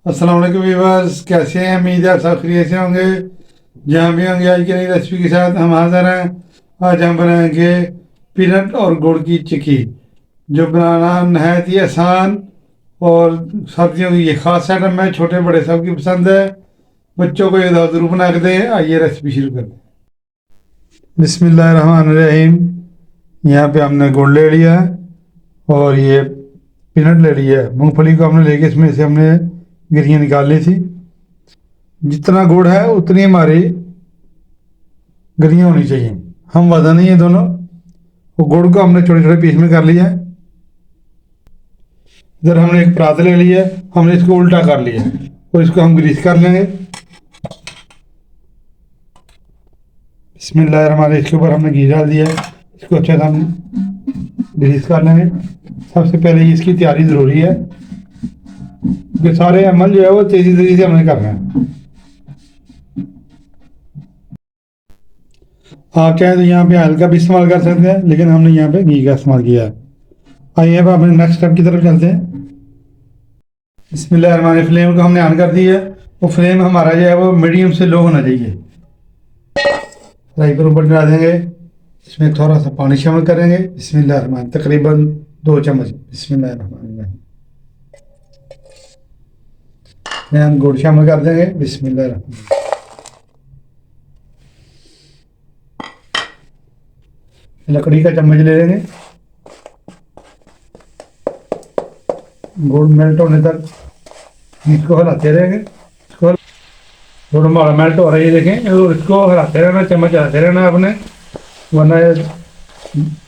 अस्सलाम वालेकुम व्यूअर्स, कैसे हैं? उम्मीद है आप सब खैरियत से होंगे। जहाँ भी होंगे, आज की नई रेसिपी के साथ हम हाजिर हैं। आज हम बनाएंगे पीनट और गुड़ की चिक्की, जो बनाना नहायत ही आसान और सर्दियों की ये खास आइटम है। छोटे बड़े सबकी पसंद है। बच्चों को ये दाव जरूर बना के दें। आइए रेसिपी शुरू करते हैं। बिस्मिल्लाहिर्रहमानिर्रहीम। यहाँ पे हमने गुड़ ले लिया है और ये पीनट ले लिया है। मूंगफली को हमने लेके इसमें से हमने गिरियाँ निकाल ली थी। जितना गुड़ है उतनी हमारी गिरियाँ होनी चाहिए। हम वजन नहीं है दोनों। वो गुड़ को हमने छोटे छोटे पीस में कर लिया है। इधर हमने एक परात ले लिया है, हमने इसको उल्टा कर लिया और इसको हम ग्रीस कर लेंगे। बिस्मिल्लाहिर्रहमानिर्रहीम। इसके ऊपर हमने घी डाल दिया है, इसको अच्छे से हम ग्रीस कर लेंगे। सबसे पहले इसकी तैयारी ज़रूरी है कि सारे अमल जो है वो तेज़ी तेज़ी से हमने करना है। आप चाहें तो यहाँ पे ऑयल का भी इस्तेमाल कर सकते हैं, लेकिन हमने यहाँ पे घी का इस्तेमाल किया है। आइए अब अपने नेक्स्ट स्टेप की तरफ चलते हैं। बिस्मिल्लाहिर्रहमानिर्रहीम। फ्लेम को हमने ऑन कर दिया है। वो फ्लेम हमारा जो है वो मीडियम से लो होना चाहिए। फ्राई पर ऊपर चढ़ा देंगे। इसमें थोड़ा सा पानी शामिल करेंगे। बिस्मिल्लाहिर्रहमानिर्रहीम। तकरीबन 2 चम्मच। बिस्मिल्लाहिर्रहमानिर्रहीम। हम गुड़ शामिल कर देंगे। बिस्मिल्लाहिर्रहमानिर्रहीम। लकड़ी का चम्मच ले लेंगे। गुड़ मेल्ट होने तक इसको हिलाते रहेंगे। इसको गुड़ हमारा मेल्ट हो रहा है, ये देखें। और इसको हिलाते रहना, चम्मच हिलाते रहना आपने, वरना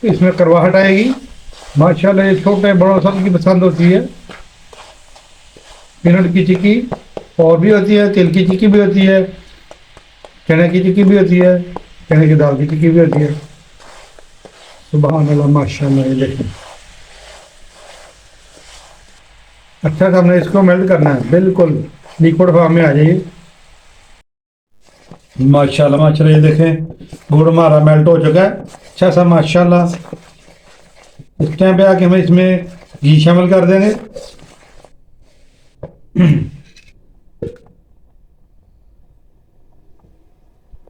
इसमें करवाहट आएगी। माशाल्लाह ये छोटे बड़ों सबकी पसंद होती है। पीनट की चिक्की और भी होती है, तिल की चिक्की भी होती है, चने की चिक्की भी होती है, चने की दाल की चिक्की भी होती है। सुभान अल्लाह, माशाल्लाह। ये देखें, अच्छा सा हमने इसको मेल्ट करना है, बिल्कुल लिक्विड फॉर्म में आ जाइए। माशाल्लाह माशाल्लाह। ये देखें, गुड़ हमारा मेल्ट हो चुका है अच्छा सा, माशाल्लाह। इस टाइम पे आके हम इसमें घी शामिल कर देंगे।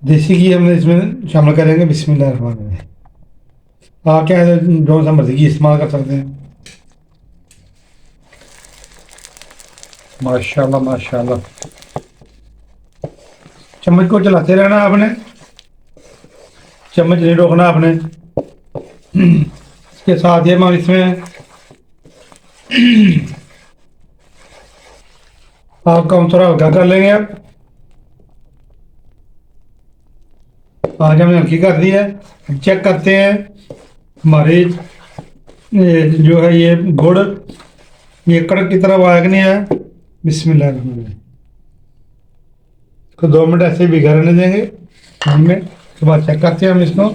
देसी घी हमने इसमें शामिल करेंगे। बिस्मिल्लाहिर्रहमानिर्रहीम। आप चाहे तो जो सा मर्जी घी इस्तेमाल कर सकते हैं। माशाल्लाह माशाल्लाह। चम्मच को चलाते रहना आपने, चम्मच नहीं रोकना आपने। इसके साथ ही हम इसमें आपका हम थोड़ा हल्का कर लेंगे। अब आज हमने हल्की कर दी है। अब चेक करते हैं हमारे जो है ये गुड़, ये कड़क की तरफ आया कि नहीं आया। बिस्मिल्लाहिर्रहमानिर्रहीम। इसको 2 मिनट ऐसे ही भिगा रहने देंगे हमने। उसके बाद चेक करते हैं हम इसको।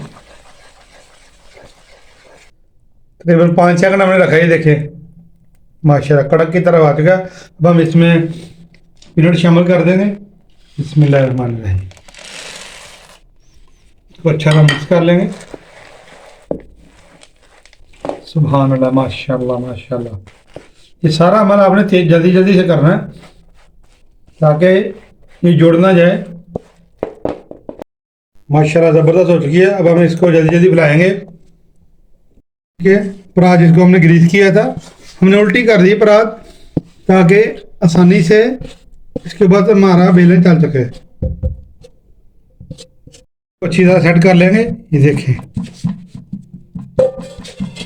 तकरीबन 5 सेकंड हमने रखा, ये देखें माशाल्लाह कड़क की तरफ आ चुका। अब हम इसमें पीनट शामिल कर देंगे। बिस्मिल्लाहिर्रहमानिर्रहीम। इसको अच्छा सा मिक्स कर लेंगे। सुभान अल्लाह, माशाल्लाह माशाल्लाह। ये सारा अमल आपने तेज जल्दी जल्दी से करना है ताकि ये जुड़ ना जाए। माशाल्लाह ज़बरदस्त हो चुकी है। अब हम इसको जल्दी जल्दी फैलाएंगे। ठीक है, परात जिसको हमने ग्रीस किया था हमने उल्टी कर दी परात, ताकि आसानी से इसके बाद हमारा बेलन चल सके। अच्छी तरह सेट कर लेंगे। ये देखें,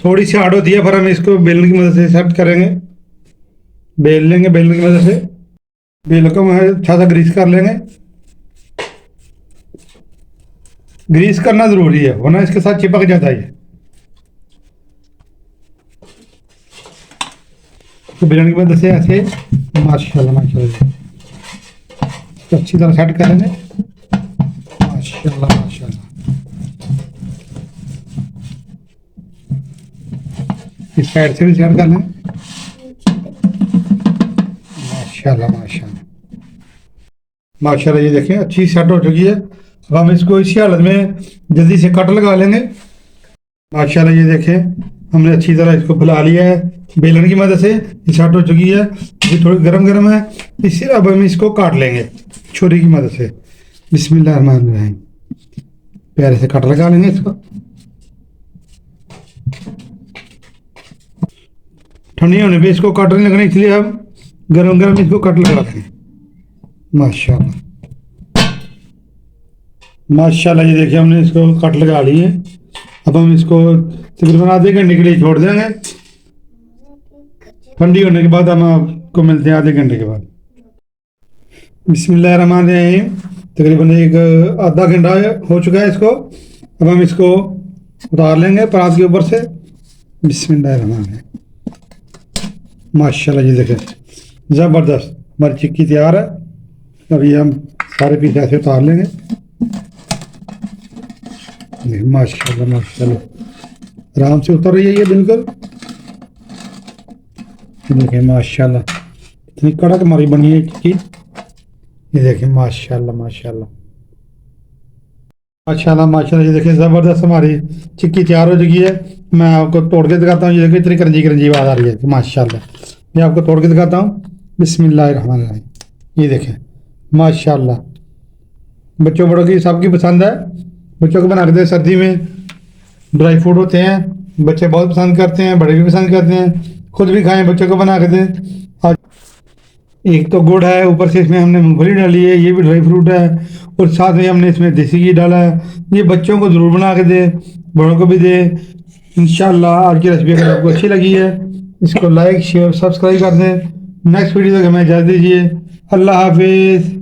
थोड़ी सी हार्ड होती है, फिर हम इसको बेलन की मदद से सेट करेंगे। बेल लेंगे, बेलन की मदद से बेल को अच्छा सा ग्रीस कर लेंगे। ग्रीस करना ज़रूरी है, वरना इसके साथ चिपक जाता है। तो बेलन की मदद से ऐसे माशाल्लाह माशाल्लाह तो अच्छी तरह सेट करेंगे। माशाल्लाह माशाल्लाह। इस साइड से भी सेट कर लें। माशाल्लाह माशाल्लाह माशाल्लाह। ये देखें अच्छी सेट हो चुकी है। अब हम इसको इसी हालत में जल्दी से कट लगा लेंगे। माशाल्लाह ये देखें हमने अच्छी तरह इसको फैला लिया है बेलन की मदद से। ये सेट हो चुकी है, अभी थोड़ी गर्म गर्म है, इससे अब हम इसको काट लेंगे छुरी की मदद से। बिस्मिल्लाहिर्रहमानिर्रहीम। प्यारे से कट लगा लेंगे इसको। ठंडी होने पे इसको कट नहीं लगना, इसलिए हम गरम गरम इसको कट लगा लेंगे। माशाल्लाह माशाल्लाह, ये देखिए हमने इसको कट लगा लिए। अब हम इसको तकरीबन आधे घंटे के लिए छोड़ देंगे। ठंडी होने के बाद हम आपको मिलते हैं आधे घंटे के बाद। बिस्मिल्लाहिर्रहमानिर्रहीम। तकरीबन एक आधा घंटा हो चुका है इसको। अब हम इसको उतार लेंगे परात के ऊपर से। बिस्मिल्लाहिर्रहमानिर्रहीम। माशाल्लाह, ये देखें ज़बरदस्त हमारी चिक्की तैयार है। अभी हम सारे पीस ऐसे उतार लेंगे। माशाल्लाह माशाल्लाह, आराम से उतर रही है ये बिल्कुल। देखिए माशाल्लाह इतनी कड़क हमारी बनी है चिक्की। ये देखिए माशाल्लाह माशाल्लाह माशाल्लाह माशाल्लाह, ये देखिए ज़बरदस्त हमारी चिक्की तैयार हो चुकी है। मैं आपको तोड़ के दिखाता हूँ। ये देखिए इतनी करंजी करंजी आवाज़ आ रही है माशाल्लाह। मैं आपको तोड़ के दिखाता हूँ। बिस्मिल्लाहिर्रहमानिर्रहीम। ये देखें माशाल्लाह, बच्चों बड़ों की सबकी पसंद है। बच्चों को बना के दें, सर्दी में ड्राई फ्रूट होते हैं, बच्चे बहुत पसंद करते हैं, बड़े भी पसंद करते हैं। खुद भी खाएं, बच्चों को बना के दें। आज एक तो गुड़ है, ऊपर से इसमें हमने मूंगफली डाली है, ये भी ड्राई फ्रूट है, और साथ में हमने इसमें देसी घी डाला है। ये बच्चों को ज़रूर बना के दें, बड़ों को भी दें इंशाल्लाह। आज की रेसिपी अगर आपको अच्छी लगी है, इसको लाइक शेयर सब्सक्राइब कर दें। नेक्स्ट वीडियो तक हमें इजाज़त दीजिए। अल्लाह हाफिज़।